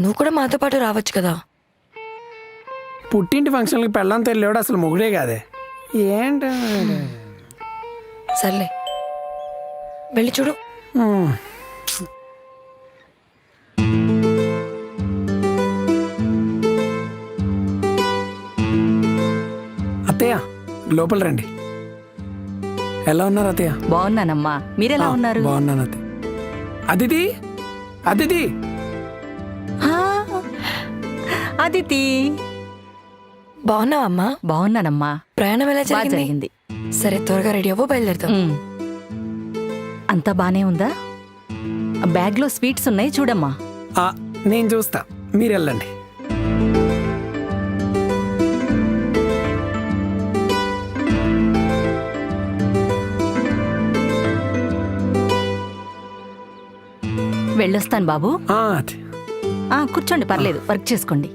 నువ్వు కూడా మాతో పాటు రావచ్చు కదా. పుట్టింటి ఫంక్షన్కి పెళ్ళంతా వెళ్ళాడు, అసలు మొగుడే కాదే. ఏంట సర్లే వెళ్ళి చూడు. అత్తయ్య లోపల రండి. ఎలా ఉన్నారు అత్తయ్య? బాగున్నానమ్మా, మీరెలా ఉన్నారు? బాగున్నాను అత్తయ్య. అదితి, అదితి. ఆ, అదితి. బాగున్నావమ్మా? బాగున్నానమ్మా. ప్రయాణం ఎలా బాగా జరిగింది? జరిగింది. సరే త్వరగా రెడీ అవ్వు, బయలుదేరుతాం. అంతా బానే ఉందా? బ్యాగ్లో స్వీట్స్ ఉన్నాయి చూడమ్మా. నేను చూస్తా, మీరు వెళ్ళండి. వెళ్ళొస్తాను బాబు. అత్తయ్య. కూర్చోండి, పర్లేదు, వర్క్ చేసుకోండి.